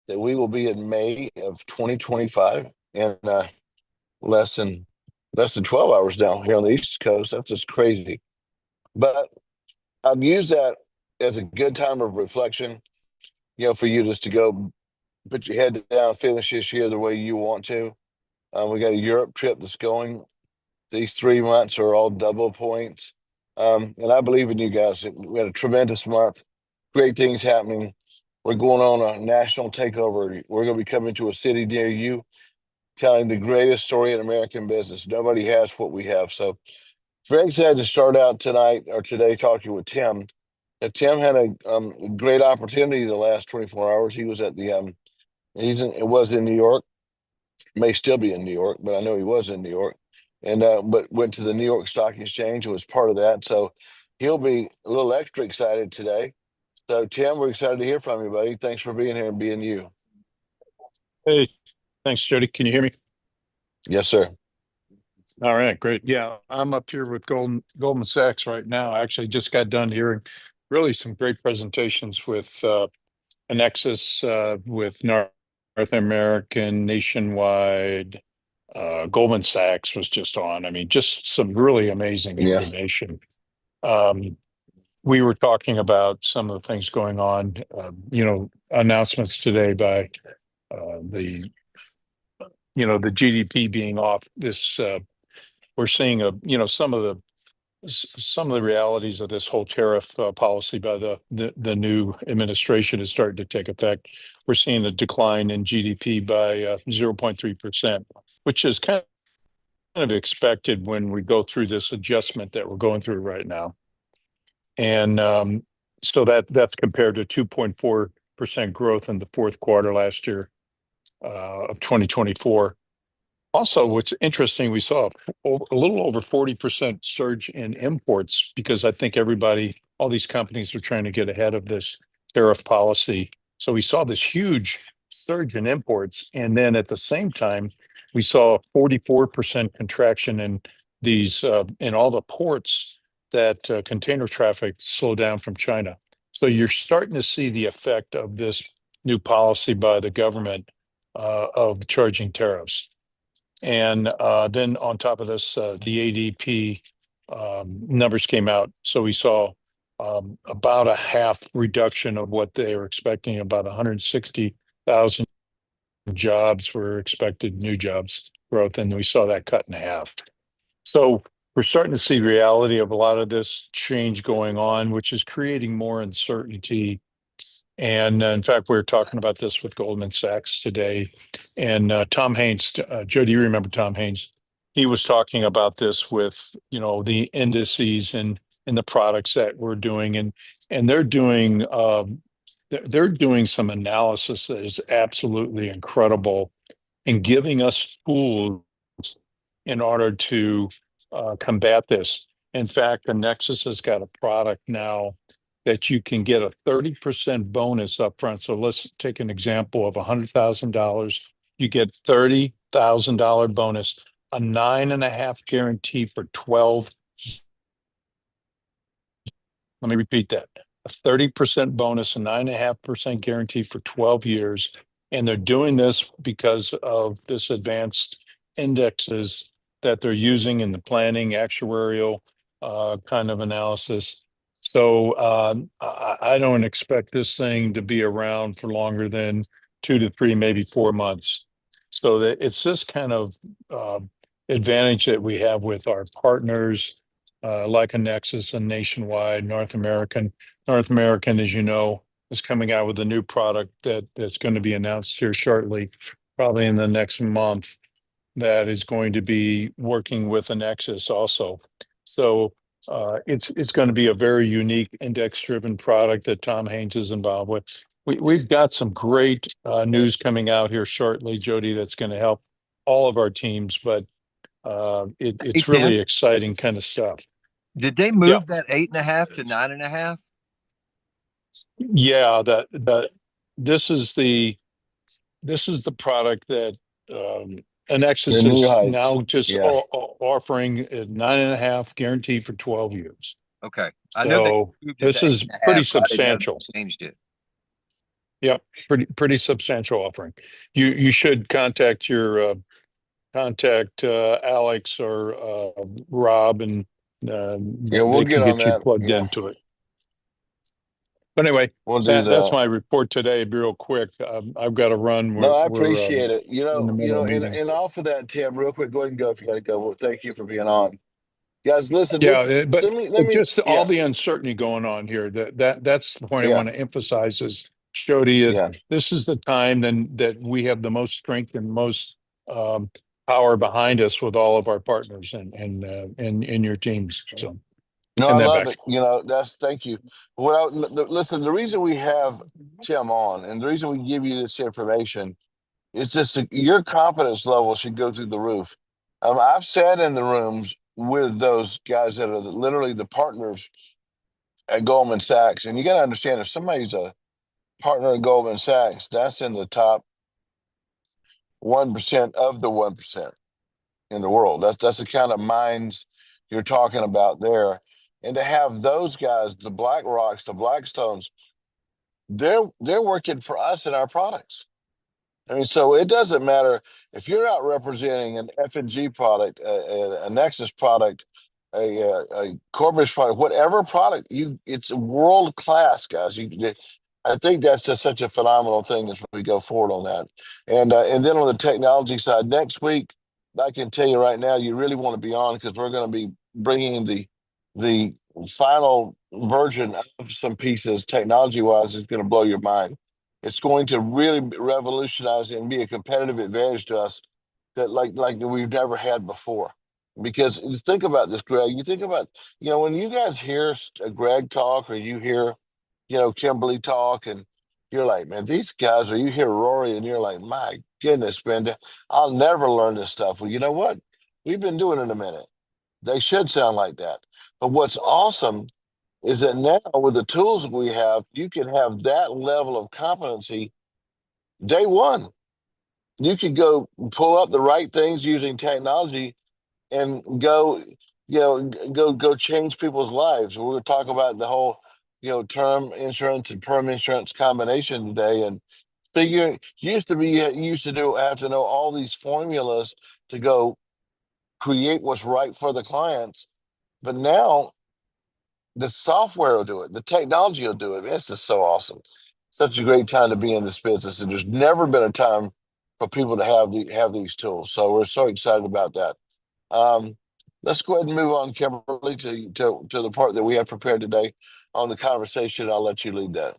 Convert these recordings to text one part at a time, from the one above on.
that we will be in May of 2025 and less than less than 12 hours down here on the East Coast. That's just crazy. But I've used that as a good time of reflection, for you just to go put your head down, finish this year the way you want to. We got a Europe trip that's going. These 3 months are all double points. And I believe in you guys. We had a tremendous month, great things happening. We're going on a national takeover. We're going to be coming to a city near you, telling the greatest story in American business. Nobody has what we have. So very excited to start out tonight or today talking with Tim. Tim had a great opportunity the last 24 hours. He was at the it was in New York, may still be in New York, but I know he was in New York, and but went to the New York Stock Exchange and was part of that. So he'll be a little extra excited today. So Tim, we're excited to hear from you, buddy. Thanks for being here and being you. Hey, thanks, Jody. Can you hear me? Yes, sir. All right, great. Yeah, I'm up here with Goldman Sachs right now. I actually just got done hearing really some great presentations with Annexus, with North American, Nationwide. Goldman Sachs was just on. I mean, just some really amazing Yeah. information. Um, we were talking about some of the things going on, announcements today by the GDP being off this. We're seeing some of the realities of this whole tariff policy by the new administration is starting to take effect. We're seeing a decline in GDP by 0.3%, which is kind of expected when we go through this adjustment that we're going through right now. And so that's compared to 2.4% growth in the fourth quarter last year of 2024. Also, what's interesting, we saw a little over 40% surge in imports because I think all these companies are trying to get ahead of this tariff policy. So we saw this huge surge in imports. And then at the same time, we saw a 44% contraction in in all the ports that container traffic slowed down from China. So you're starting to see the effect of this new policy by the government of charging tariffs. And then on top of this, the ADP numbers came out. So we saw about a half reduction of what they were expecting. About 160,000 jobs were expected, new jobs growth, and we saw that cut in half. So we're starting to see reality of a lot of this change going on, which is creating more uncertainty. And in fact, we were talking about this with Goldman Sachs today. And Tom Haynes, Joe, do you remember Tom Haynes? He was talking about this with, the indices and the products that we're doing. And they're doing some analysis that is absolutely incredible in giving us tools in order to combat this. In fact, the Nexus has got a product now that you can get a 30% bonus up front. So let's take an example of $100,000. You get $30,000 bonus, a 9.5 guarantee for 12. Let me repeat that. A 30% bonus, a 9.5% guarantee for 12 years. And they're doing this because of this advanced indexes that they're using in the planning, actuarial kind of analysis. So I don't expect this thing to be around for longer than 2 to 3, maybe 4 months. So that it's this kind of advantage that we have with our partners, like a Nexus and Nationwide, North American. North American, as you know, is coming out with a new product that's going to be announced here shortly, probably in the next month, that is going to be working with a Nexus also. So it's going to be a very unique index-driven product that Tom Haynes is involved with. We've got some great news coming out here shortly, Jody, that's going to help all of our teams, but Hey, it's Tim, really exciting kind of stuff. did they Yeah, move that 8.5 to 9.5? yeah. This is the product that The Annexus new is heights. now just Yeah. offering a 9.5 guarantee for 12 years. Okay. I know they So moved it this to eight is and a pretty half, but I didn't know substantial. they changed it. Yep, pretty substantial offering. You should contact your Alex or Rob, and Yeah, we'll they get can on get you that. plugged Yeah, into it. But anyway, we'll do that's that. my report today. Real quick, I've got to run. No, I We're appreciate it. in the middle of a meeting. And off of that, Tim, real quick, go ahead and go if you gotta go. Well, thank you for being on. Guys, listen, Yeah, let me, just all yeah, the uncertainty going on here. That's the point I yeah, want to emphasize is, Jody, yeah. this is the time then that we have the most strength and most um, power behind us with all of our partners and your teams. So, No, I and that love back. it. Thank you. Listen, the reason we have Tim on and the reason we give you this information is just your confidence level should go through the roof. I've sat in the rooms with those guys that are literally the partners at Goldman Sachs, and you got to understand if somebody's a partner at Goldman Sachs, that's in the top 1% of the 1% in the world. That's the kind of minds you're talking about there. And to have those guys, the BlackRocks, the Blackstones, they're working for us in our products. I mean, so it doesn't matter if you're out representing an F&G product, a Nexus product, a Corbis product, whatever product it's world class, guys. I think that's just such a phenomenal thing as we go forward on that. And then on the technology side, next week, I can tell you right now, you really want to be on because we're going to be bringing the final version of some pieces technology wise is going to blow your mind. It's going to really revolutionize and be a competitive advantage to us that like we've never had before. Because think about this, Greg. You think about, when you guys hear Greg talk or you hear, Kimberly talk, and you're like, man, these guys, or you hear Rory and you're like, my goodness, man, I'll never learn this stuff. Well, you know what? We've been doing it a minute. They should sound like that. But what's awesome is that now with the tools we have, you can have that level of competency day one. You could go pull up the right things using technology and go, go change people's lives. We're going to talk about the whole, term insurance and perm insurance combination today. And figure used to do have to know all these formulas to go create what's right for the clients. But now the software will do it. The technology will do it. It's just so awesome. Such a great time to be in this business, and there's never been a time for people to have these tools. So we're so excited about that. Let's go ahead and move on, Kimberly, to the part that we have prepared today on the conversation. I'll let you lead that.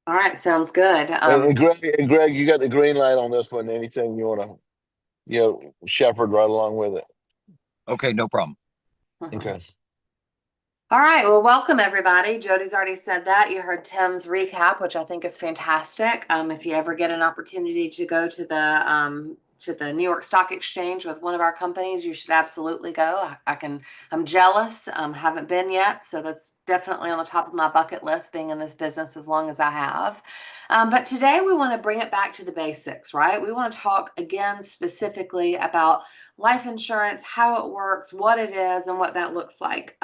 All right, sounds good. And Greg, you got the green light on this one. Anything you want to, shepherd right along with it? Okay, no problem. Okay. All right, well, welcome everybody. Jody's already said that. You heard Tim's recap, which I think is fantastic. If you ever get an opportunity to go to the New York Stock Exchange with one of our companies, you should absolutely go. I'm jealous. Haven't been yet, so that's definitely on the top of my bucket list, being in this business as long as I have. But today we want to bring it back to the basics, right? We want to talk again specifically about life insurance, how it works, what it is, and what that looks like.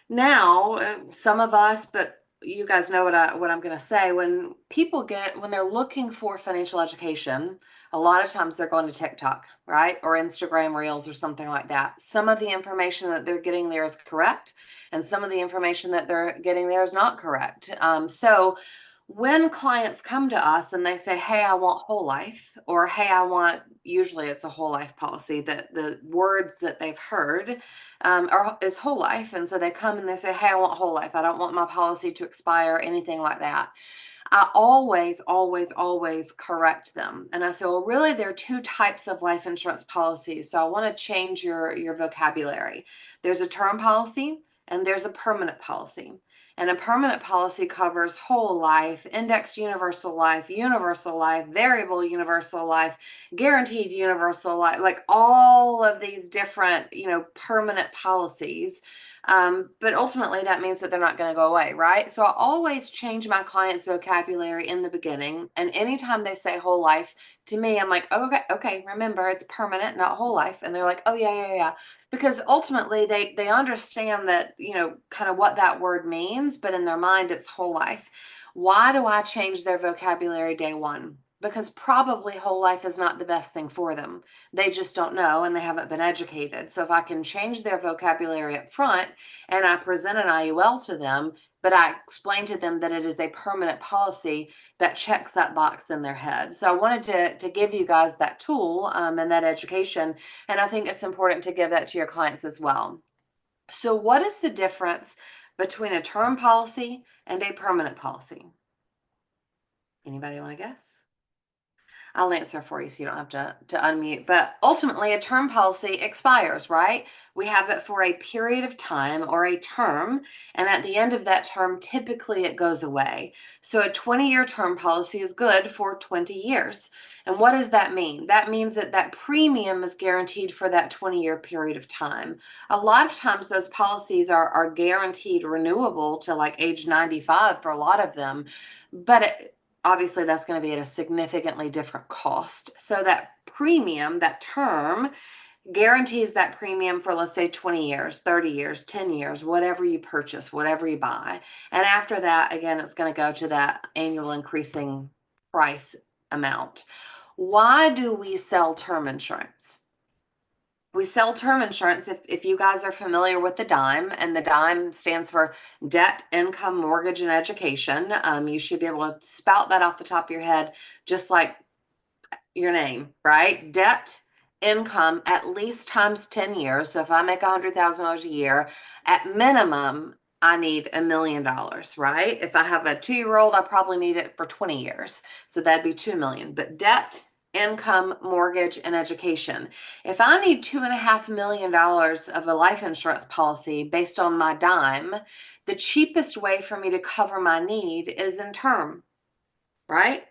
Now, some of us, but you guys know what I'm going to say. When they're looking for financial education, a lot of times they're going to TikTok, right? Or Instagram Reels or something like that. Some of the information that they're getting there is correct, and some of the information that they're getting there is not correct. So when clients come to us and they say, hey, I want whole life, or hey, usually it's a whole life policy, that the words that they've heard is whole life. And so they come and they say, hey, I want whole life. I don't want my policy to expire, anything like that. I always, always, always correct them. And I say, well, really, there are two types of life insurance policies. So I want to change your vocabulary. There's a term policy and there's a permanent policy. And a permanent policy covers whole life, indexed universal life, variable universal life, guaranteed universal life, like all of these different, permanent policies. But ultimately that means that they're not going to go away, right? So I always change my client's vocabulary in the beginning. And anytime they say whole life to me, I'm like, oh, okay, remember it's permanent, not whole life. And they're like, oh yeah. Because ultimately they understand that, kind of what that word means, but in their mind it's whole life. Why do I change their vocabulary day one? Because probably whole life is not the best thing for them. They just don't know and they haven't been educated. So if I can change their vocabulary up front and I present an IUL to them, but I explain to them that it is a permanent policy, that checks that box in their head. So I wanted to give you guys that tool and that education. And I think it's important to give that to your clients as well. So what is the difference between a term policy and a permanent policy? Anybody want to guess? I'll answer for you so you don't have to unmute. But ultimately, a term policy expires, right? We have it for a period of time or a term. And at the end of that term, typically it goes away. So a 20-year term policy is good for 20 years. And what does that mean? That means that that premium is guaranteed for that 20-year period of time. A lot of times those policies are guaranteed renewable to like age 95 for a lot of them. But obviously that's going to be at a significantly different cost. So that premium, that term, guarantees that premium for, let's say, 20 years, 30 years, 10 years, whatever you purchase, whatever you buy. And after that, again, it's going to go to that annual increasing price amount. Why do we sell term insurance? We sell term insurance, if you guys are familiar with the DIME, and the DIME stands for debt, income, mortgage, and education. You should be able to spout that off the top of your head, just like your name, right? Debt, income, at least times 10 years. So if I make $100,000 a year, at minimum, I need $1 million, right? If I have a 2-year-old, I probably need it for 20 years. So that'd be 2 million. But debt, income, mortgage, and education. If I need $2.5 million of a life insurance policy based on my DIME, the cheapest way for me to cover my need is in term, right?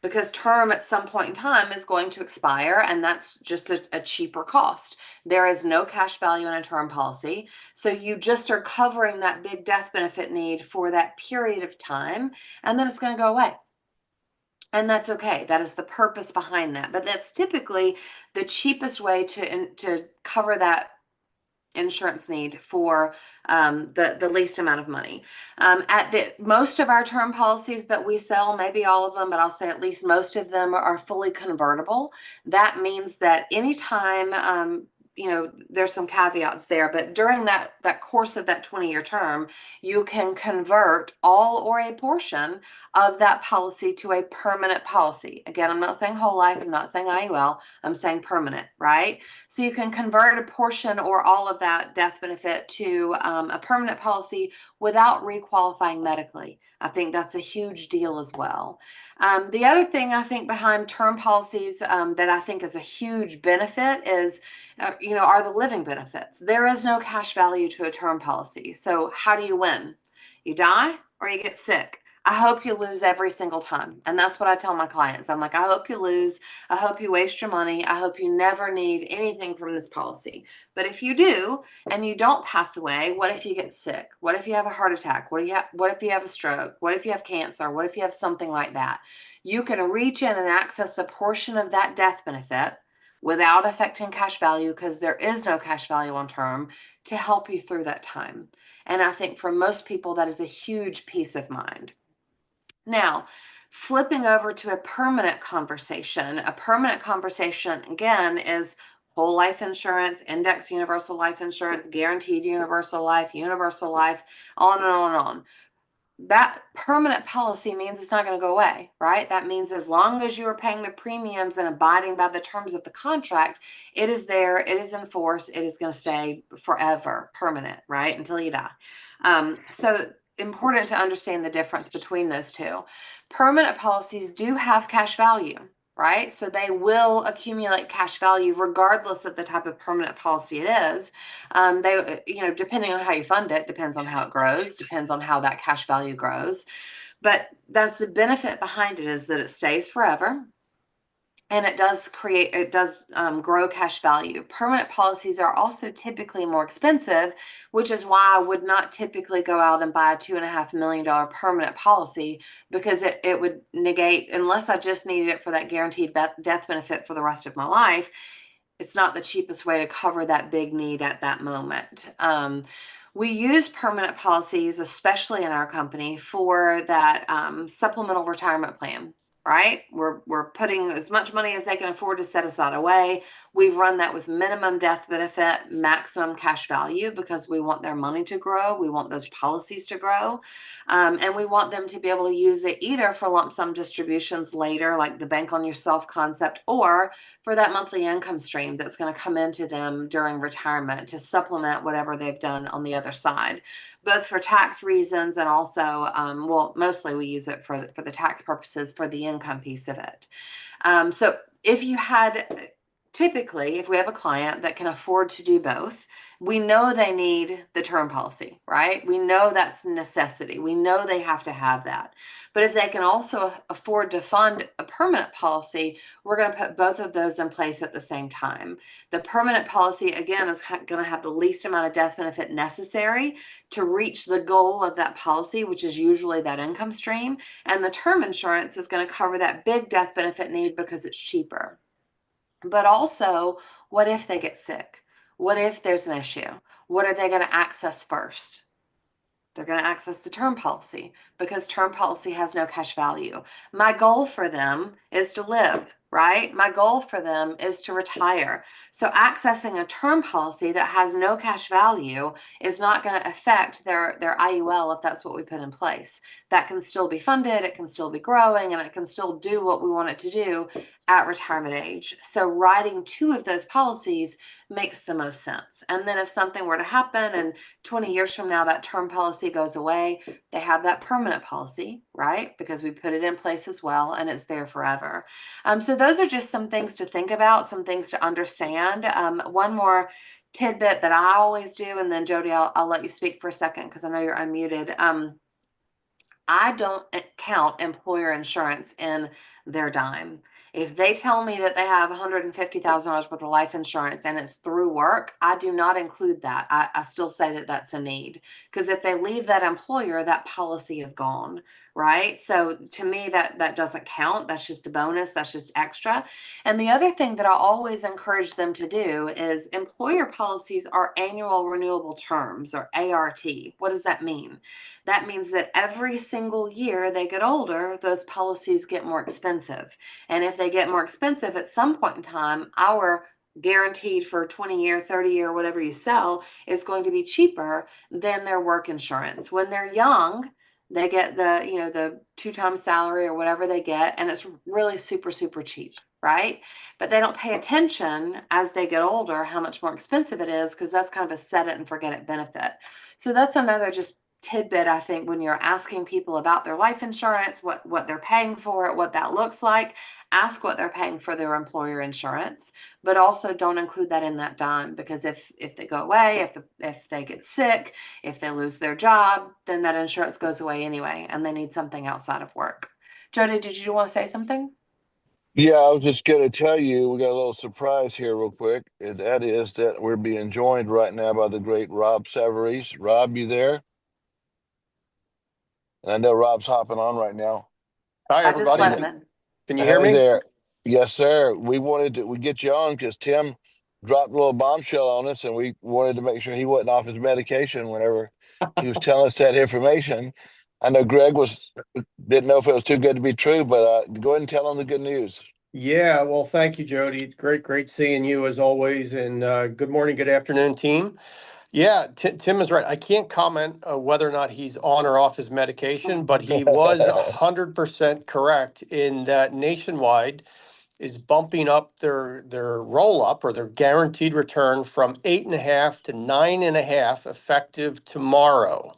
Because term at some point in time is going to expire, and that's just a cheaper cost. There is no cash value in a term policy. So you just are covering that big death benefit need for that period of time, and then it's going to go away. And that's okay. That is the purpose behind that. But that's typically the cheapest way to cover that insurance need for the least amount of money. Most of our term policies that we sell, maybe all of them, but I'll say at least most of them are fully convertible. That means that anytime there's some caveats there, but during that course of that 20-year term, you can convert all or a portion of that policy to a permanent policy. Again, I'm not saying whole life, I'm not saying IUL, I'm saying permanent, right? So you can convert a portion or all of that death benefit to a permanent policy without requalifying medically. I think that's a huge deal as well. The other thing I think behind term policies that I think is a huge benefit is are the living benefits. There is no cash value to a term policy. So how do you win? You die or you get sick. I hope you lose every single time. And that's what I tell my clients. I'm like, I hope you lose. I hope you waste your money. I hope you never need anything from this policy. But if you do, and you don't pass away, what if you get sick? What if you have a heart attack? What if you have a stroke? What if you have cancer? What if you have something like that? You can reach in and access a portion of that death benefit without affecting cash value, because there is no cash value on term, to help you through that time. And I think for most people, that is a huge peace of mind. Now, flipping over to a permanent conversation. A permanent conversation, again, is whole life insurance, index universal life insurance, guaranteed universal life, on and on and on. That permanent policy means it's not going to go away, right? That means as long as you are paying the premiums and abiding by the terms of the contract, it is there, it is in force, it is going to stay forever, permanent, right? Until you die. So important to understand the difference between those two. Permanent policies do have cash value, right? So they will accumulate cash value regardless of the type of permanent policy it is. Depending on how you fund it, depends on how it grows, depends on how that cash value grows. But that's the benefit behind it, is that it stays forever. And it does grow cash value. Permanent policies are also typically more expensive, which is why I would not typically go out and buy a $2.5 million permanent policy, because it would negate, unless I just needed it for that guaranteed death benefit for the rest of my life. It's not the cheapest way to cover that big need at that moment. We use permanent policies, especially in our company, for that supplemental retirement plan. Right? We're putting as much money as they can afford to set aside away. We've run that with minimum death benefit, maximum cash value, because we want their money to grow. We want those policies to grow. And we want them to be able to use it either for lump sum distributions later, like the bank on yourself concept, or for that monthly income stream that's going to come into them during retirement to supplement whatever they've done on the other side, both for tax reasons and also, well, mostly we use it for the tax purposes for the income piece of it. So if you had, typically, if we have a client that can afford to do both, we know they need the term policy, right? We know that's a necessity. We know they have to have that. But if they can also afford to fund a permanent policy, we're going to put both of those in place at the same time. The permanent policy, again, is going to have the least amount of death benefit necessary to reach the goal of that policy, which is usually that income stream. And the term insurance is going to cover that big death benefit need because it's cheaper. But also, what if they get sick? What if there's an issue? What are they going to access first? They're going to access the term policy because term policy has no cash value. My goal for them is to live, right? My goal for them is to retire. So accessing a term policy that has no cash value is not going to affect their IUL if that's what we put in place. That can still be funded, it can still be growing, and it can still do what we want it to do at retirement age. So writing two of those policies makes the most sense. And then if something were to happen and 20 years from now that term policy goes away, they have that permanent policy, right? Because we put it in place as well and it's there forever. So those are just some things to think about, some things to understand. One more tidbit that I always do, and then Jody, I'll let you speak for a second because I know you're unmuted. I don't count employer insurance in their dime. If they tell me that they have $150,000 worth of life insurance and it's through work, I do not include that. I still say that that's a need, because if they leave that employer, that policy is gone, right? So to me, that doesn't count. That's just a bonus. That's just extra. And the other thing that I always encourage them to do is employer policies are annual renewable terms, or ART. What does that mean? That means that every single year they get older, those policies get more expensive. And if they get more expensive at some point in time, our guaranteed for 20-year, 30-year, whatever you sell is going to be cheaper than their work insurance. When they're young, they get the 2 times salary or whatever they get, and it's really super, super cheap, right? But they don't pay attention as they get older how much more expensive it is, because that's kind of a set it and forget it benefit. So that's another just tidbit, I think, when you're asking people about their life insurance, what they're paying for it, what that looks like. Ask what they're paying for their employer insurance, but also don't include that in that dime, because if they go away, if they get sick, if they lose their job, then that insurance goes away anyway, and they need something outside of work. Jody, did you want to say something? Yeah, I was just going to tell you, we got a little surprise here real quick. And that is that we're being joined right now by the great Rob Savarese. Rob, you there? And I know Rob's hopping on right now. Hi, I just let everybody. him in. Can you hear Hey me? there. Yes, sir. We get you on because Tim dropped a little bombshell on us, and we wanted to make sure he wasn't off his medication whenever he was telling us that information. I know Greg didn't know if it was too good to be true, but go ahead and tell him the good news. Yeah, well, thank you, Jody. It's great seeing you as always. And good morning, good afternoon, team. Yeah, Tim is right. I can't comment whether or not he's on or off his medication, but he was 100% correct in that Nationwide is bumping up their roll up, or their guaranteed return, from 8.5 to 9.5 effective tomorrow.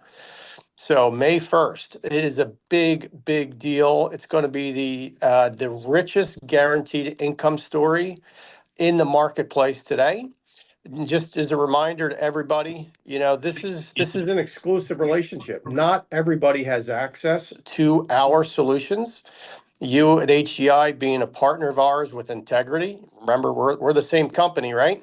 So May 1st, it is a big deal. It's going to be the richest guaranteed income story in the marketplace today. And just as a reminder to everybody, this is an exclusive relationship. Not everybody has access to our solutions. You at HGI, being a partner of ours with Integrity, remember we're the same company, right?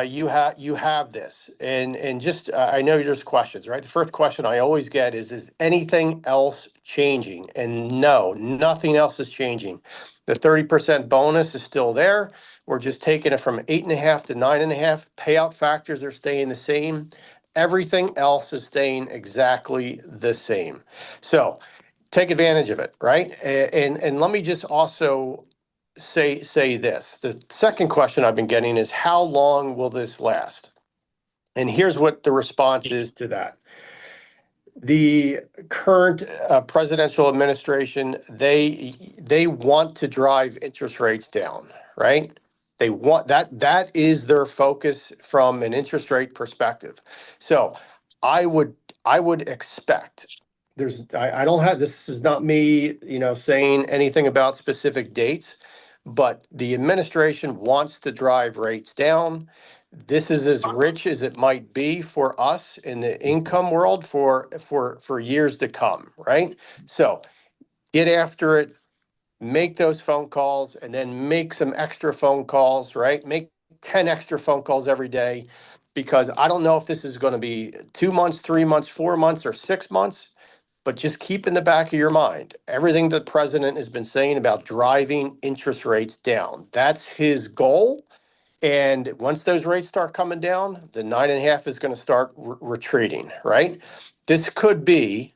You have this, and just I know there's questions, right? The first question I always get is anything else changing? And no, nothing else is changing. The 30% bonus is still there. We're just taking it from 8.5 to 9.5. Payout factors are staying the same. Everything else is staying exactly the same. So take advantage of it, right? And let me just also say this. The second question I've been getting is how long will this last? And here's what the response is to that. The current presidential administration, they want to drive interest rates down, right? They want that is their focus from an interest rate perspective. So I would I would expect I don't have, this is not me, saying anything about specific dates, but the administration wants to drive rates down. This is as rich as it might be for us in the income world for years to come, right? So get after it, make those phone calls, and then make some extra phone calls, right? Make 10 extra phone calls every day, because I don't know if this is going to be 2 months, 3 months, 4 months, or 6 months. But just keep in the back of your mind everything the president has been saying about driving interest rates down. That's his goal. And once those rates start coming down, the 9.5 is going to start retreating, right? This could be,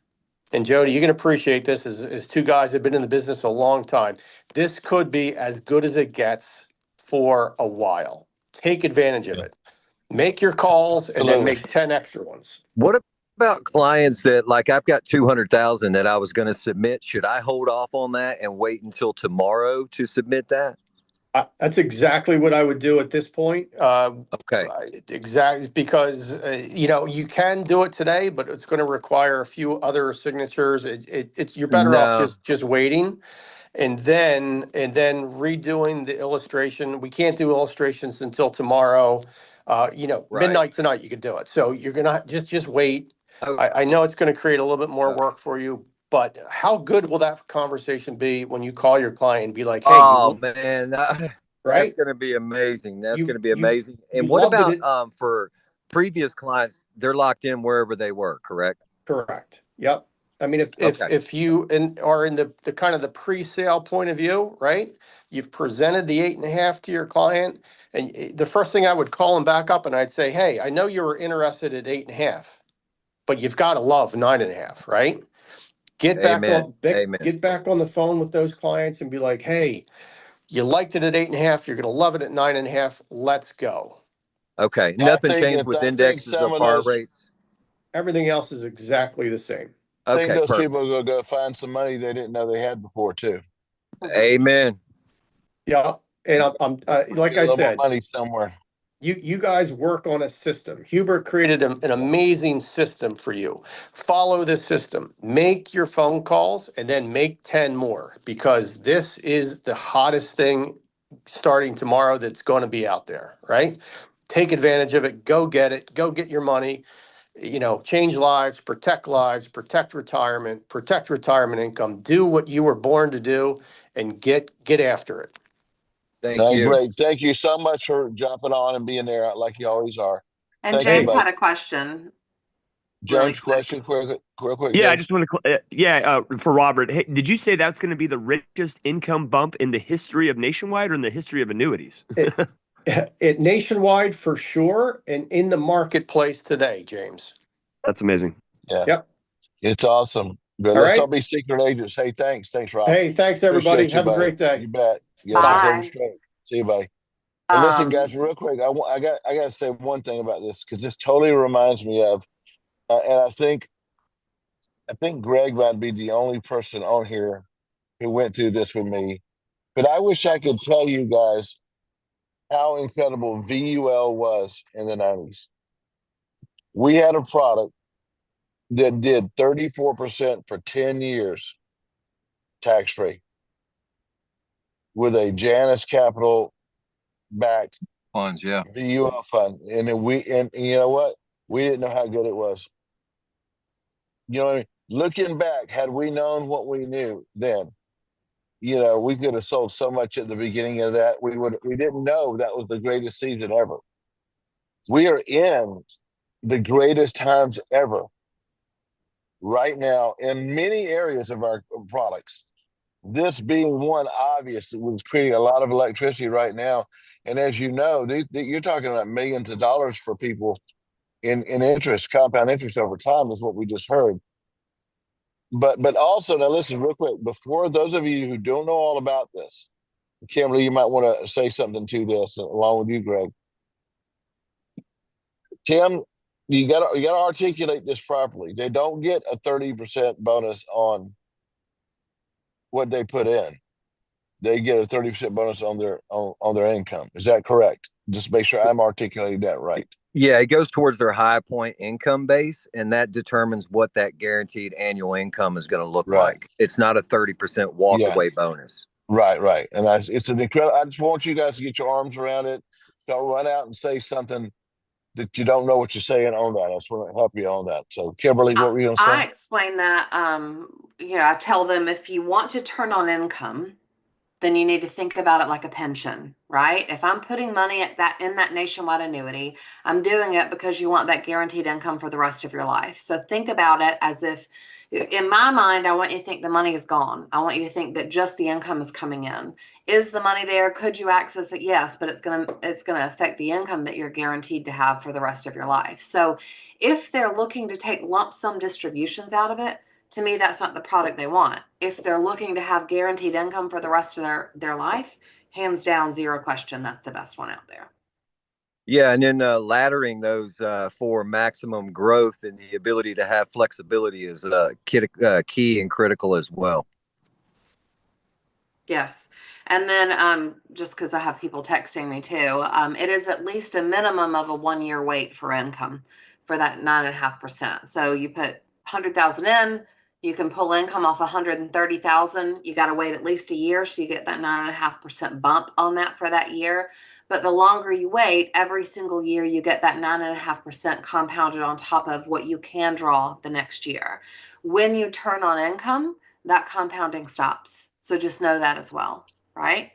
and Jody, you can appreciate this as two guys that have been in the business a long time. This could be as good as it gets for a while. Take advantage of it. Make your calls and then Absolutely. make 10 extra ones. What about clients that, like, I've got 200,000 that I was going to submit? Should I hold off on that and wait until tomorrow to submit that? That's exactly what I would do at this point. Okay. Exactly, because you can do it today, but it's going to require a few other signatures. It's you're better off No. just waiting, and then redoing the illustration. We can't do illustrations until tomorrow. Right. Midnight tonight you could do it. So you're gonna just wait. Oh, I know it's going to create a little bit more work for you, but how good will that conversation be when you call your client and be like, "Hey, oh man, that's right? going to be amazing. That's You going to be you amazing. And you what love that about for previous clients? They're locked in wherever they work, correct? Correct. Yep. I mean, Okay. if you are in the kind of the pre-sale point of view, right? You've presented the 8.5 to your client, and the first thing I would call them back up and I'd say, "Hey, I know you were interested at 8.5, but you've got to love 9.5, right? Amen. Amen. Get back on the phone with those clients and be like, hey, you liked it at 8.5, you're going to love it at 9.5. Let's go." Okay. I Nothing think changed with I think indexes or some of par those rates. Everything else is exactly the same. I think Okay. those Perfect. people are gonna go find some money they didn't know they had before too. Amen. Yeah. And I'm like Get a I little more said, money somewhere. you guys work on a system. Hubert created an amazing system for you. Follow this system. Make your phone calls and then make 10 more, because this is the hottest thing starting tomorrow that's going to be out there, right? Take advantage of it. Go get it. Go get your money. Change lives, protect retirement income. Do what you were born to do and get after it. Thank you. Great. Thank you so much for jumping on and being there like you always are. And Thank James you, had buddy. a question. Really James, quick. question real quick. Yeah, I James. just want to, for Robert. Hey, did you say that's going to be the richest income bump in the history of Nationwide or in the history of annuities? It nationwide for sure, and in the marketplace today, James. That's amazing. Yeah. Yep. It's awesome. Good. All Let's right. don't be secret agents. Hey, thanks. Thanks, Rob. Hey, thanks everybody. Appreciate you, Have a buddy. great day. You bet. Yeah, Bye. straight. See you, buddy. Hey, listen, guys, real quick. I got to say one thing about this, because this totally reminds me of, and I think Greg might be the only person on here who went through this with me. But I wish I could tell you guys how incredible VUL was in the 90s. We had a product that did 34% for 10 years tax free with a Janus Capital backed Funds, yeah. VUL fund. And you know what? We didn't know how good it was. You know what I mean? Looking back, had we known what we knew then, we could have sold so much at the beginning of that. We didn't know that was the greatest season ever. We are in the greatest times ever right now in many areas of our products. This being one obvious, it was creating a lot of electricity right now. And as you know, you're talking about millions of dollars for people in interest, compound interest over time is what we just heard. But also now listen real quick before those of you who don't know all about this, Kimberly, you might want to say something to this along with you, Greg. Tim, you gotta articulate this properly. They don't get a 30% bonus on what they put in. They get a 30% bonus on their income. Is that correct? Just make sure I'm articulating that right. Yeah, it goes towards their high point income base, and that determines what that guaranteed annual income is going to look Right. like. It's not a 30% walk away bonus. Right. And it's an incredible. I just want you guys to get your arms around it. Don't run out and say something that you don't know what you're saying on that. I just want to help you on that. So, Kimberly, what were you going to say? I explain that, I tell them if you want to turn on income, then you need to think about it like a pension, right? If I'm putting money in that nationwide annuity, I'm doing it because you want that guaranteed income for the rest of your life. So think about it as if, in my mind, I want you to think the money is gone. I want you to think that just the income is coming in. Is the money there? Could you access it? Yes, but it's gonna affect the income that you're guaranteed to have for the rest of your life. So if they're looking to take lump sum distributions out of it, to me, that's not the product they want. If they're looking to have guaranteed income for the rest of their life, hands down, zero question, that's the best one out there. Yeah, and then laddering those for maximum growth and the ability to have flexibility is key and critical as well. Yes. And then just because I have people texting me too, it is at least a minimum of a 1 year wait for income for that 9.5%. So you put 100,000 in, you can pull income off 130,000. You got to wait at least a year. So you get that 9.5% bump on that for that year. But the longer you wait, every single year, you get that 9.5% compounded on top of what you can draw the next year. When you turn on income, that compounding stops. So just know that as well, right?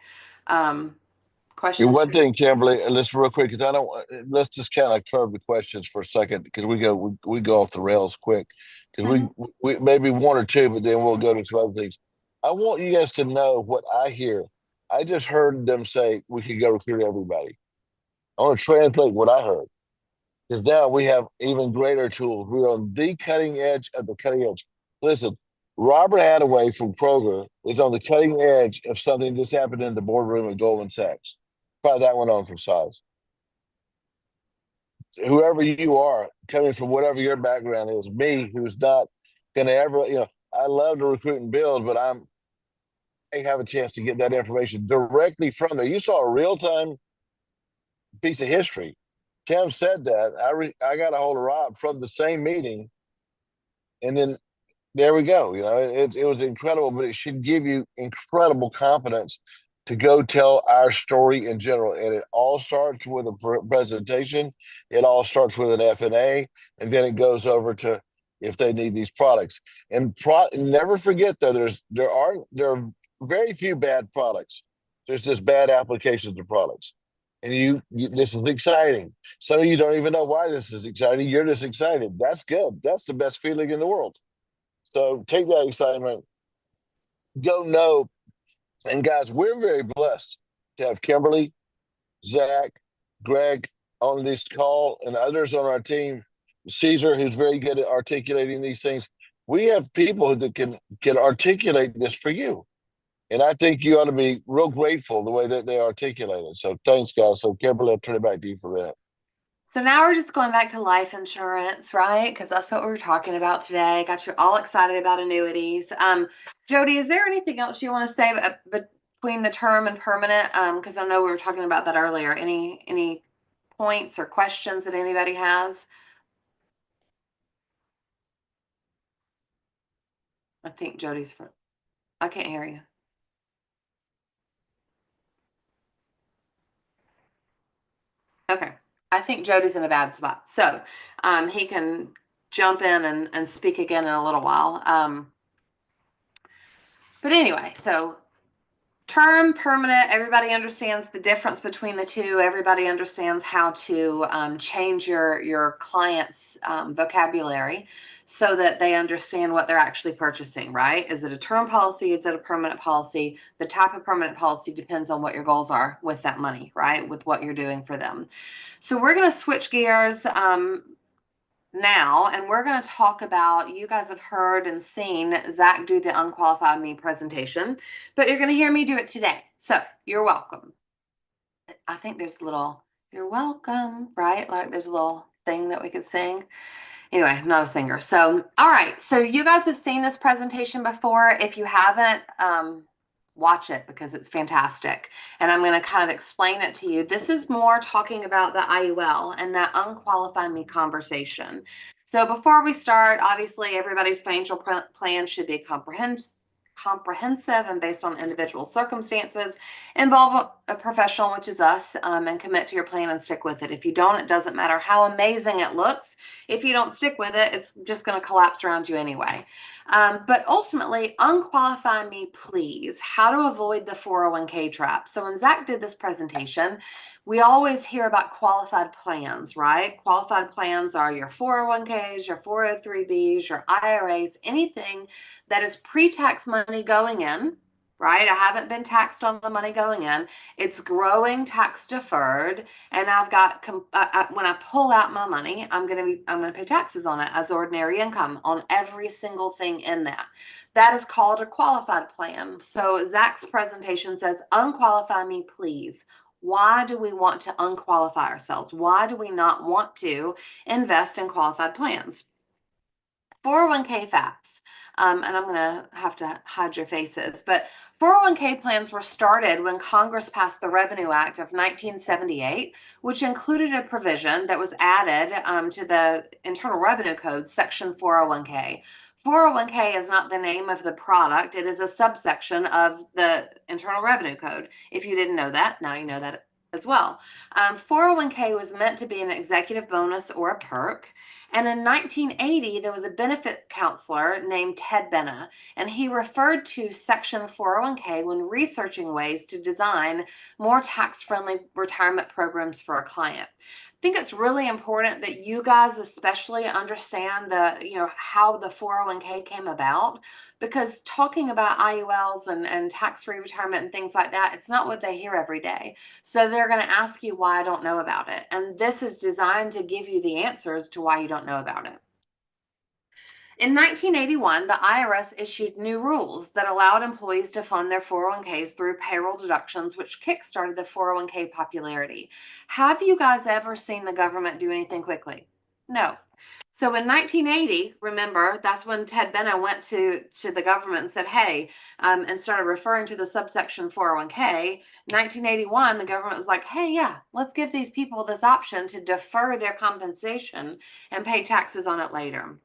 Questions? One thing, Kimberly, let's real quick because I don't. Let's just kind of curve the questions for a second because we go off the rails quick because we maybe one or two, but then we'll go to some other things. I want you guys to know what I hear. I just heard them say we could go recruit everybody. I want to translate what I heard because now we have even greater tools. We're on the cutting edge of the cutting edge. Listen, Robert Hadaway from Kroger is on the cutting edge of something just happened in the boardroom at Goldman Sachs. Try that one on for size. Whoever you are, coming from whatever your background is, me, who's not going to ever, I love to recruit and build, but I have a chance to get that information directly from there. You saw a real-time piece of history. Tim said that. I got a hold of Rob from the same meeting, and then there we go. It was incredible, but it should give you incredible confidence to go tell our story in general. And it all starts with a presentation. It all starts with an F&A, and then it goes over to if they need these products. And never forget though, there are very few bad products. There's just bad applications of products. And this is exciting. Some of you don't even know why this is exciting. You're just excited. That's good. That's the best feeling in the world. So take that excitement. Go know. And guys, we're very blessed to have Kimberly, Zach, Greg on this call, and others on our team. Caesar, who's very good at articulating these things. We have people that can articulate this for you. And I think you ought to be real grateful the way that they articulate it. So thanks, guys. So Kimberly, I'll turn it back to you for a minute. So now we're just going back to life insurance, right? Because that's what we're talking about today. Got you all excited about annuities. Jody, is there anything else you want to say between the term and permanent? Because I know we were talking about that earlier. Any points or questions that anybody has? I think Jody's I can't hear you. Okay. I think Jody's in a bad spot. So he can jump in and speak again in a little while. But anyway, so term, permanent, everybody understands the difference between the two. Everybody understands how to change your client's vocabulary so that they understand what they're actually purchasing, right? Is it a term policy? Is it a permanent policy? The type of permanent policy depends on what your goals are with that money, right? With what you're doing for them. So we're going to switch gears. now, and we're going to talk about, you guys have heard and seen Zach do the Unqualified Me presentation, but you're going to hear me do it today. So you're welcome. I think there's a little, you're welcome, right? Like there's a little thing that we could sing. Anyway, I'm not a singer. So, all right. So you guys have seen this presentation before. If you haven't, watch it because it's fantastic. And I'm going to kind of explain it to you. This is more talking about the IUL and that unqualified me conversation. So before we start, obviously everybody's financial plan should be comprehensive and based on individual circumstances. Involve a professional, which is us, and commit to your plan and stick with it. If you don't, it doesn't matter how amazing it looks. If you don't stick with it, it's just going to collapse around you anyway. But ultimately, unqualify me, please. How to avoid the 401k trap. So when Zach did this presentation, we always hear about qualified plans, right? Qualified plans are your 401ks, your 403bs, your IRAs, anything that is pre-tax money going in, right? I haven't been taxed on the money going in. It's growing tax deferred, and I've got when I pull out my money, I'm gonna pay taxes on it as ordinary income on every single thing in that. That is called a qualified plan. So Zach's presentation says, "Unqualify me, please." Why do we want to unqualify ourselves? Why do we not want to invest in qualified plans? 401k facts. And I'm going to have to hide your faces, but 401k plans were started when Congress passed the Revenue Act of 1978, which included a provision that was added to the Internal Revenue Code, Section 401k. 401k is not the name of the product. It is a subsection of the Internal Revenue Code. If you didn't know that, now you know that as well. 401k was meant to be an executive bonus or a perk. And in 1980, there was a benefit counselor named Ted Benna, and he referred to Section 401k when researching ways to design more tax-friendly retirement programs for a client. I think it's really important that you guys especially understand how the 401k came about, because talking about IULs and tax-free retirement and things like that, it's not what they hear every day. So they're going to ask you why I don't know about it. And this is designed to give you the answers to why you don't know about it. In 1981, the IRS issued new rules that allowed employees to fund their 401ks through payroll deductions, which kickstarted the 401k popularity. Have you guys ever seen the government do anything quickly? No. So in 1980, remember, that's when Ted Benna went to the government and said, hey, and started referring to the subsection 401k. 1981, the government was like, hey, yeah, let's give these people this option to defer their compensation and pay taxes on it later.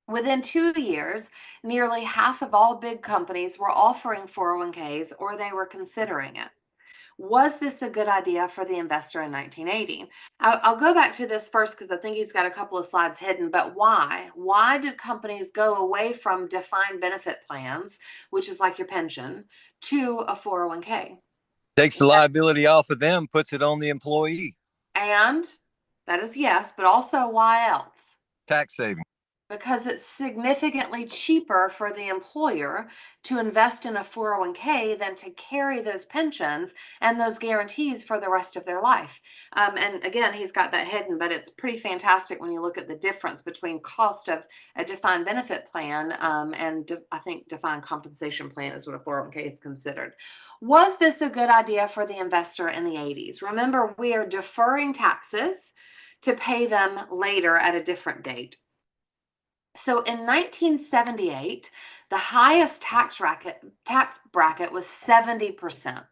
Within 2 years, nearly half of all big companies were offering 401ks or they were considering it. Was this a good idea for the investor in 1980? I'll go back to this first because I think he's got a couple of slides hidden, but why? Why did companies go away from defined benefit plans, which is like your pension, to a 401k? Takes the liability off of them, puts it on the employee. And that is yes, but also why else? Tax saving. Because it's significantly cheaper for the employer to invest in a 401k than to carry those pensions and those guarantees for the rest of their life. And again, he's got that hidden, but it's pretty fantastic when you look at the difference between cost of a defined benefit plan and I think defined compensation plan is what a 401k is considered. Was this a good idea for the investor in the 80s? Remember, we are deferring taxes to pay them later at a different date. So in 1978, the highest tax bracket was 70%.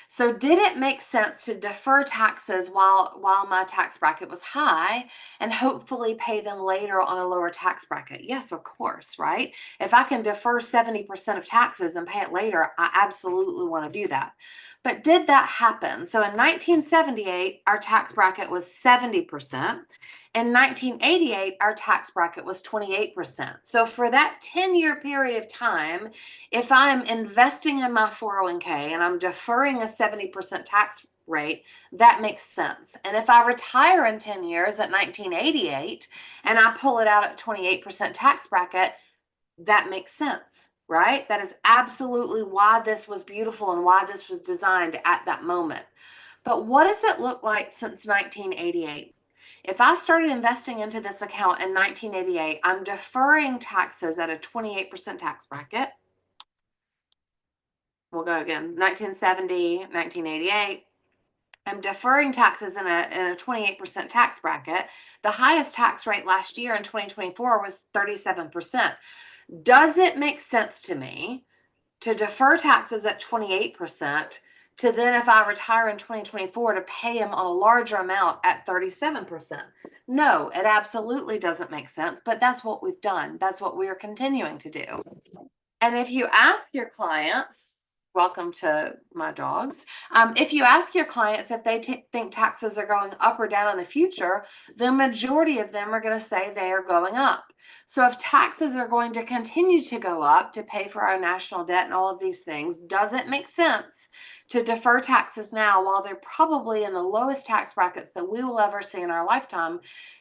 So did it make sense to defer taxes while my tax bracket was high and hopefully pay them later on a lower tax bracket? Yes, of course, right? If I can defer 70% of taxes and pay it later, I absolutely want to do that. But did that happen? So in 1978, our tax bracket was 70%. In 1988, our tax bracket was 28%. So for that 10-year period of time, if I'm investing in my 401k and I'm deferring a 70% tax rate, that makes sense. And if I retire in 10 years at 1988 and I pull it out at 28% tax bracket, that makes sense, right? That is absolutely why this was beautiful and why this was designed at that moment. But what does it look like since 1988? If I started investing into this account in 1988, I'm deferring taxes at a 28% tax bracket. We'll go again, 1970, 1988. I'm deferring taxes in a 28% tax bracket. The highest tax rate last year in 2024 was 37%. Does it make sense to me to defer taxes at 28% to then, if I retire in 2024, to pay them on a larger amount at 37%? No, it absolutely doesn't make sense, but that's what we've done. That's what we are continuing to do. And if you ask your clients, welcome to my dogs. If you ask your clients if they think taxes are going up or down in the future, the majority of them are going to say they are going up. So if taxes are going to continue to go up to pay for our national debt and all of these things, does it make sense to defer taxes now while they're probably in the lowest tax brackets that we will ever see in our lifetime,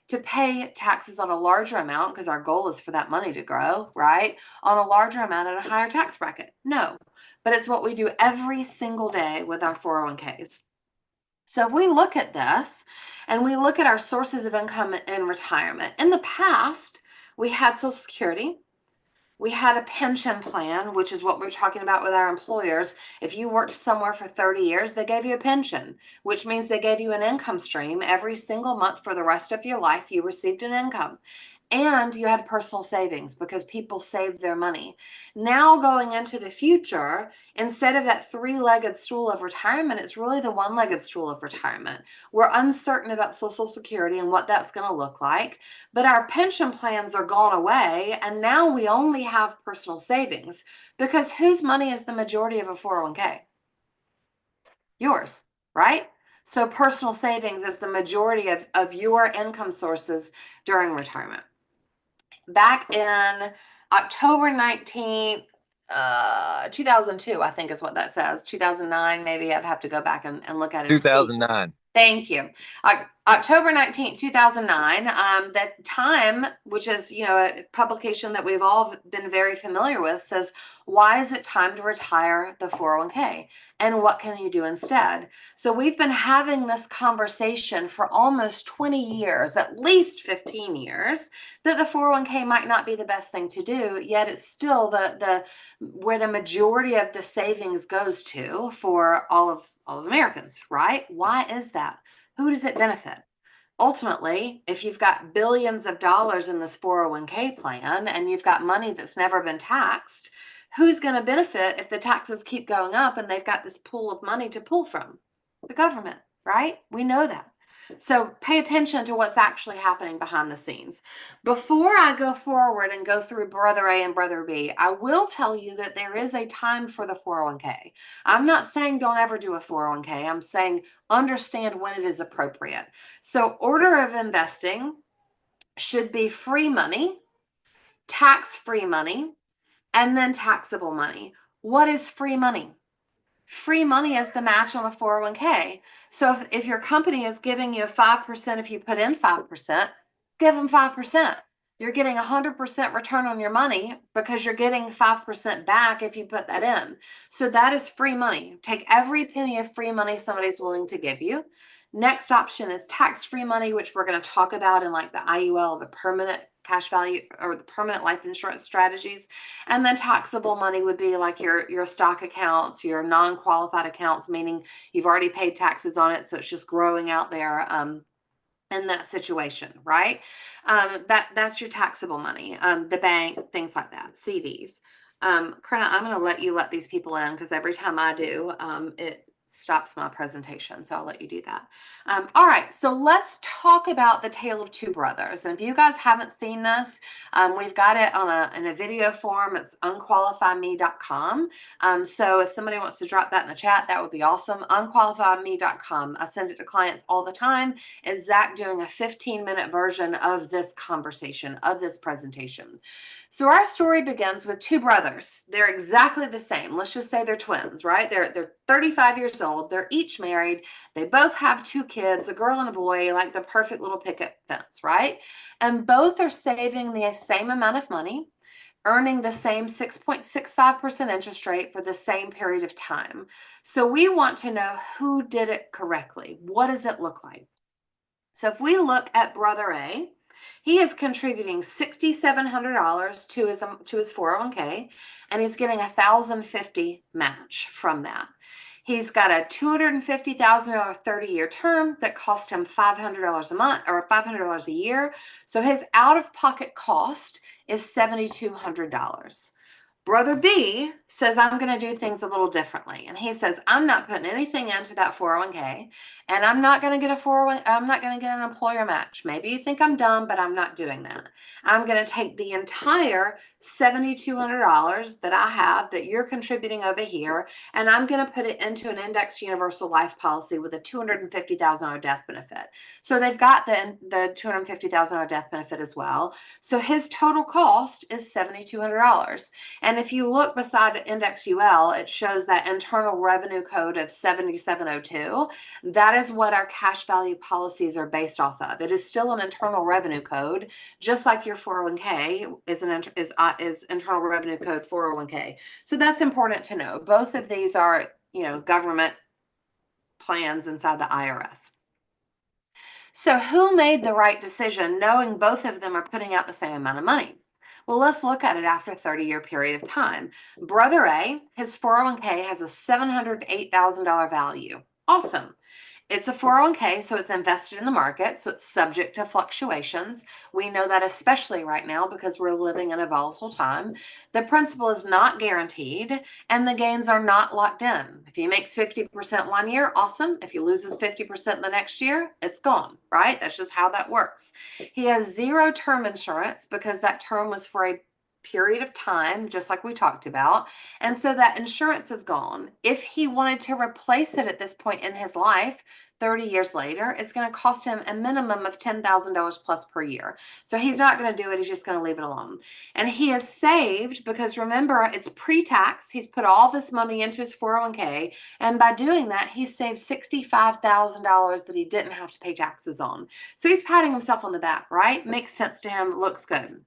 to pay taxes on a larger amount, because our goal is for that money to grow, right? On a larger amount at a higher tax bracket? No, but it's what we do every single day with our 401ks. So if we look at this and we look at our sources of income in retirement, in the past, we had Social Security, we had a pension plan, which is what we're talking about with our employers. If you worked somewhere for 30 years, they gave you a pension, which means they gave you an income stream every single month for the rest of your life. You received an income. And you had personal savings because people saved their money. Now going into the future, instead of that three-legged stool of retirement, it's really the one-legged stool of retirement. We're uncertain about Social Security and what that's going to look like, but our pension plans are gone away, and now we only have personal savings, because whose money is the majority of a 401k? Yours, right? So personal savings is the majority of your income sources during retirement. Back in October 19th, 2002, I think is what that says. 2009, maybe I'd have to go back and look at it. 2009. Thank you. October 19th, 2009, that Time, which is, a publication that we've all been very familiar with, says, why is it time to retire the 401k? And what can you do instead? So we've been having this conversation for almost 20 years, at least 15 years, that the 401k might not be the best thing to do, yet it's still where the majority of the savings goes to for all of Americans, right? Why is that? Who does it benefit? Ultimately, if you've got billions of dollars in this 401k plan and you've got money that's never been taxed, who's going to benefit if the taxes keep going up and they've got this pool of money to pull from? The government, right? We know that. So pay attention to what's actually happening behind the scenes. Before I go forward and go through Brother A and Brother B, I will tell you that there is a time for the 401k. I'm not saying don't ever do a 401k. I'm saying understand when it is appropriate. So order of investing should be free money, tax-free money, and then taxable money. What is free money? Free money is the match on a 401k. So if your company is giving you 5% if you put in 5%, give them 5%. You're getting 100% return on your money because you're getting 5% back if you put that in. So that is free money. Take every penny of free money somebody's willing to give you. Next option is tax-free money, which we're going to talk about in like the IUL, the permanent cash value or the permanent life insurance strategies. And then taxable money would be like your stock accounts, your non-qualified accounts, meaning you've already paid taxes on it, so it's just growing out there in that situation, right? That's your taxable money, the bank, things like that, CDs. Karina, I'm going to let you let these people in because every time I do, it stops my presentation. So I'll let you do that. All right. So let's talk about the Tale of Two Brothers. And if you guys haven't seen this, we've got it in a video form. It's unqualifiedme.com. So if somebody wants to drop that in the chat, that would be awesome. Unqualifiedme.com. I send it to clients all the time. Is Zach doing a 15-minute version of this conversation, of this presentation? So our story begins with two brothers. They're exactly the same. Let's just say they're twins, right? They're 35 years old. They're each married. They both have two kids, a girl and a boy, like the perfect little picket fence, right? And both are saving the same amount of money, earning the same 6.65% interest rate for the same period of time. So we want to know who did it correctly. What does it look like? So if we look at Brother A, he is contributing $6,700 to his 401k, and he's getting $1,050 match from that. He's got a $250,000 30-year term that cost him $500 a month or $500 a year. So his out-of-pocket cost is $7,200. Brother B says, I'm going to do things a little differently. And he says, I'm not putting anything into that 401k, and I'm not going to get I'm not going to get an employer match. Maybe you think I'm dumb, but I'm not doing that. I'm going to take the entire $7,200 that I have that you're contributing over here, and I'm going to put it into an indexed universal life policy with a $250,000 death benefit. So they've got the $250,000 death benefit as well. So his total cost is $7,200. And if you look beside Index UL, it shows that internal revenue code of 7702. That is what our cash value policies are based off of. It is still an internal revenue code, just like your 401k is internal revenue code 401k. So that's important to know. Both of these are, government plans inside the IRS. So who made the right decision knowing both of them are putting out the same amount of money? Well, let's look at it after a 30-year period of time. Brother A, his 401k has a $708,000 value. Awesome. It's a 401k, so it's invested in the market, so it's subject to fluctuations. We know that especially right now because we're living in a volatile time. The principal is not guaranteed, and the gains are not locked in. If he makes 50% one year, awesome. If he loses 50% the next year, it's gone, right? That's just how that works. He has 0 term insurance because that term was for a period of time, just like we talked about. And so that insurance is gone. If he wanted to replace it at this point in his life, 30 years later, it's going to cost him a minimum of $10,000 plus per year. So he's not going to do it. He's just going to leave it alone. And he has saved because remember, it's pre-tax. He's put all this money into his 401k. And by doing that, he saved $65,000 that he didn't have to pay taxes on. So he's patting himself on the back, right? Makes sense to him. Looks good.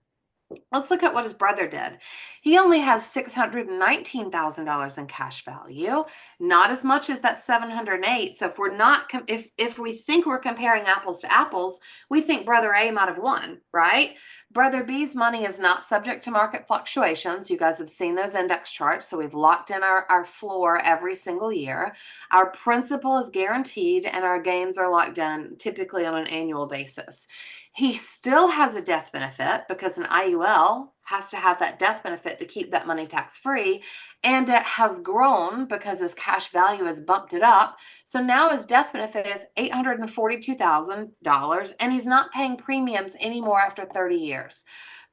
Let's look at what his brother did. He only has $619,000 in cash value, not as much as that 708. So if we're not, if we think we're comparing apples to apples, we think Brother A might have won, right? Brother B's money is not subject to market fluctuations. You guys have seen those index charts. So we've locked in our floor every single year. Our principal is guaranteed and our gains are locked in typically on an annual basis. He still has a death benefit because an IUL has to have that death benefit to keep that money tax-free, and it has grown because his cash value has bumped it up. So now his death benefit is $842,000, and he's not paying premiums anymore after 30 years.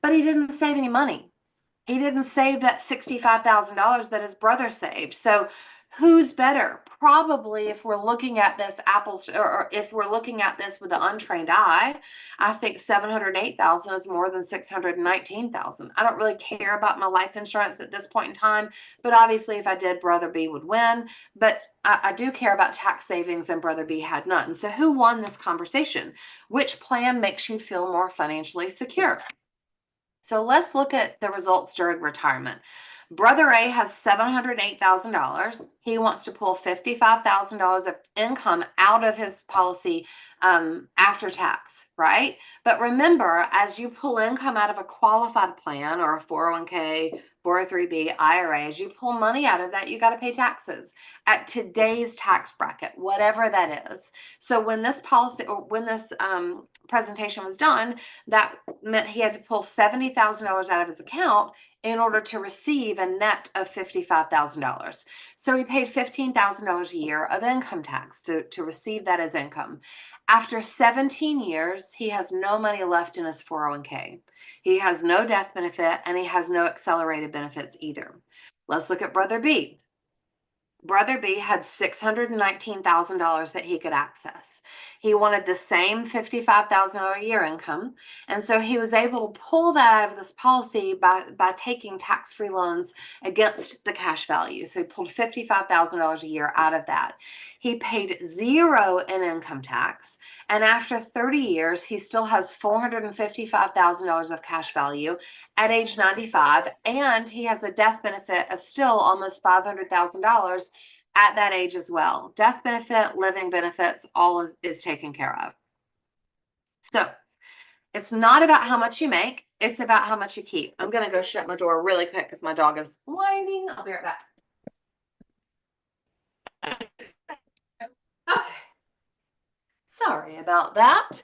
But he didn't save any money. He didn't save that $65,000 that his brother saved. So who's better? Probably if we're looking at this or if we're looking at this with an untrained eye, I think 708,000 is more than 619,000. I don't really care about my life insurance at this point in time, but obviously if I did, Brother B would win. But I do care about tax savings, and Brother B had none. So who won this conversation? Which plan makes you feel more financially secure? So let's look at the results during retirement. Brother A has $708,000. He wants to pull $55,000 of income out of his policy after tax, right? But remember, as you pull income out of a qualified plan or a 401k, 403b, IRA, as you pull money out of that, you got to pay taxes at today's tax bracket, whatever that is. So when this policy or when this presentation was done, that meant he had to pull $70,000 out of his account in order to receive a net of $55,000. So he paid $15,000 a year of income tax to receive that as income. After 17 years, he has no money left in his 401k. He has no death benefit, and he has no accelerated benefits either. Let's look at Brother B. Brother B had $619,000 that he could access. He wanted the same $55,000 a year income. And so he was able to pull that out of this policy by taking tax-free loans against the cash value. So he pulled $55,000 a year out of that. He paid 0 in income tax. And after 30 years, he still has $455,000 of cash value at age 95. And he has a death benefit of still almost $500,000 at that age as well. Death benefit, living benefits, all is taken care of. So it's not about how much you make. It's about how much you keep. I'm going to go shut my door really quick because my dog is whining. I'll be right back. Okay. Sorry about that.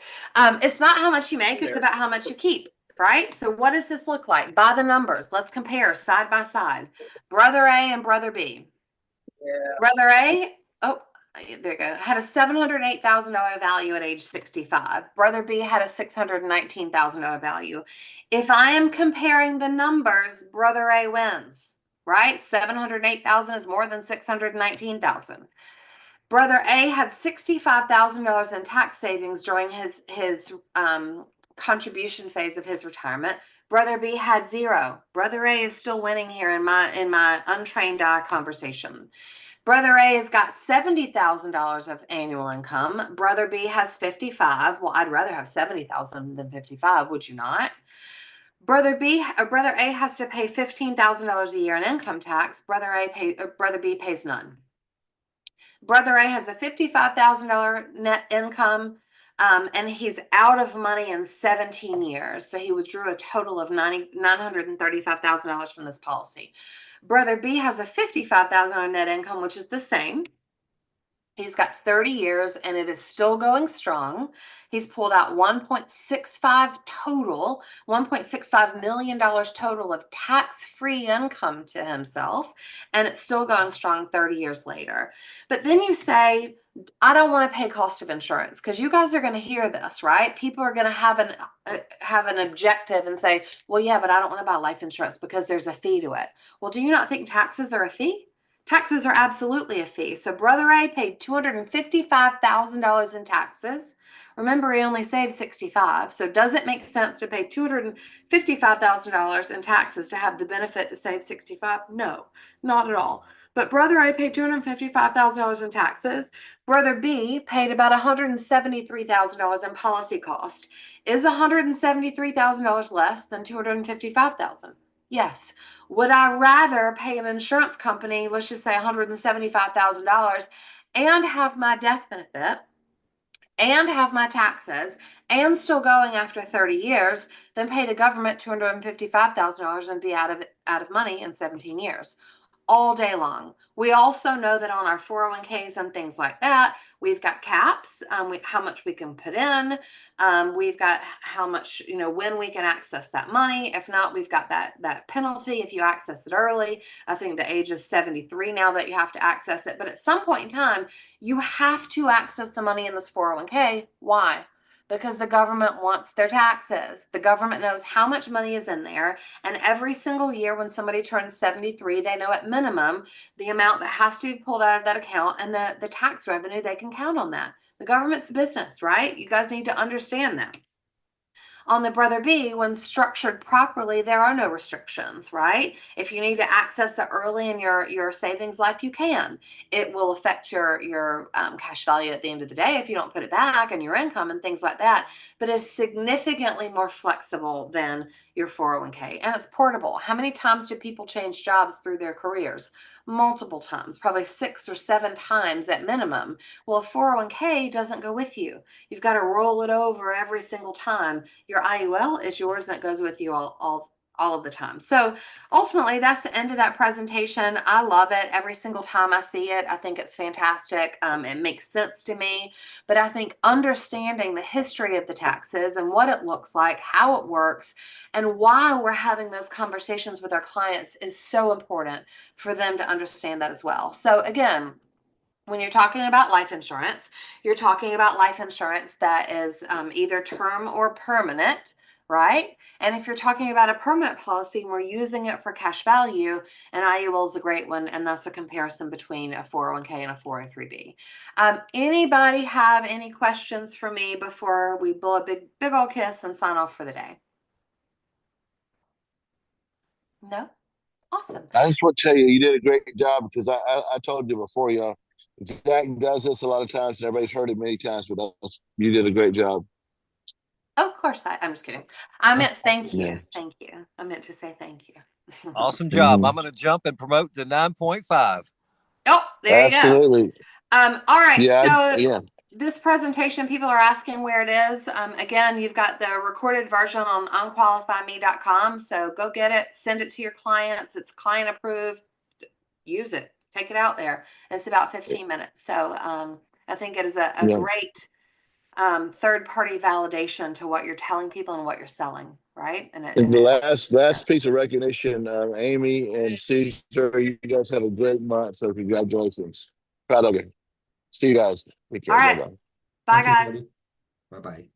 It's not how much you make. It's about how much you keep. Right? So what does this look like? By the numbers. Let's compare side by side. Brother A and Brother B. Yeah. Brother A, oh, there you go, had a $708,000 value at age 65. Brother B had a $619,000 value. If I am comparing the numbers, Brother A wins, right? 708,000 is more than 619,000. Brother A had $65,000 in tax savings during his contribution phase of his retirement. Brother B had zero. Brother A is still winning here in my untrained eye conversation. Brother A has got $70,000 of annual income. Brother B has 55. Well, I'd rather have 70,000 than 55. Would you not? Brother A has to pay $15,000 a year in income tax. Brother B pays none. Brother A has a $55,000 net income, and he's out of money in 17 years. So he withdrew a total of $935,000 from this policy. Brother B has a $55,000 net income, which is the same. He's got 30 years and it is still going strong. He's pulled out $1.65 million total of tax-free income to himself, and it's still going strong 30 years later. But then you say, I don't want to pay cost of insurance, because you guys are going to hear this, right? People are going to have an objective and say, well, yeah, but I don't want to buy life insurance because there's a fee to it. Well, do you not think taxes are a fee? Taxes are absolutely a fee. So Brother A paid $255,000 in taxes. Remember, he only saved 65. So does it make sense to pay $255,000 in taxes to have the benefit to save 65? No, not at all. But Brother A paid $255,000 in taxes. Brother B paid about $173,000 in policy cost. Is $173,000 less than $255,000? Yes. Would I rather pay an insurance company, let's just say $175,000, and have my death benefit and have my taxes and still going after 30 years than pay the government $255,000 and be out of money in 17 years? All day long. We also know that on our 401ks and things like that, we've got caps, how much we can put in. We've got how much, when we can access that money. If not, we've got that penalty if you access it early. I think the age is 73 now that you have to access it. But at some point in time, you have to access the money in this 401k. Why? Because the government wants their taxes. The government knows how much money is in there. And every single year when somebody turns 73, they know at minimum the amount that has to be pulled out of that account and the tax revenue, they can count on that. The government's business, right? You guys need to understand that. On the Brother B, when structured properly, there are no restrictions, right? If you need to access it early in your savings life, you can. It will affect your cash value at the end of the day if you don't put it back, and your income and things like that. But it's significantly more flexible than your 401k, and it's portable. How many times do people change jobs through their careers? Multiple times, probably 6 or 7 times at minimum. Well, a 401k doesn't go with you. You've got to roll it over every single time. Your IUL is yours and it goes with you all of the time. So ultimately, that's the end of that presentation. I love it. Every single time I see it, I think it's fantastic. It makes sense to me. But I think understanding the history of the taxes and what it looks like, how it works, and why we're having those conversations with our clients is so important for them to understand that as well. So again, when you're talking about life insurance, you're talking about life insurance that is either term or permanent, right? And if you're talking about a permanent policy and we're using it for cash value, an IUL is a great one, and that's a comparison between a 401k and a 403b. Anybody have any questions for me before we blow a big old kiss and sign off for the day? No? Awesome. I just want to tell you, you did a great job, because I told you before, Zach does this a lot of times, and everybody's heard it many times, but you did a great job. Of course, I'm just kidding. I meant thank you. Yeah. Thank you. I meant to say thank you. Awesome job. Mhm. I'm going to jump and promote to 9.5. Oh, there you go. Absolutely. All right. Yeah, So yeah. this presentation, people are asking where it is. Again, you've got the recorded version on unqualifyme.com. So go get it, send it to your clients. It's client approved. Use it, take it out there. It's about 15 minutes. So I think it is a Yeah. great third-party validation to what you're telling people and what you're selling, right? And the last piece of recognition, Amy and Caesar, you guys have a great month. So congratulations. Proud of you. See you guys. Take care. All right. Bye-bye. Bye, guys. Bye bye.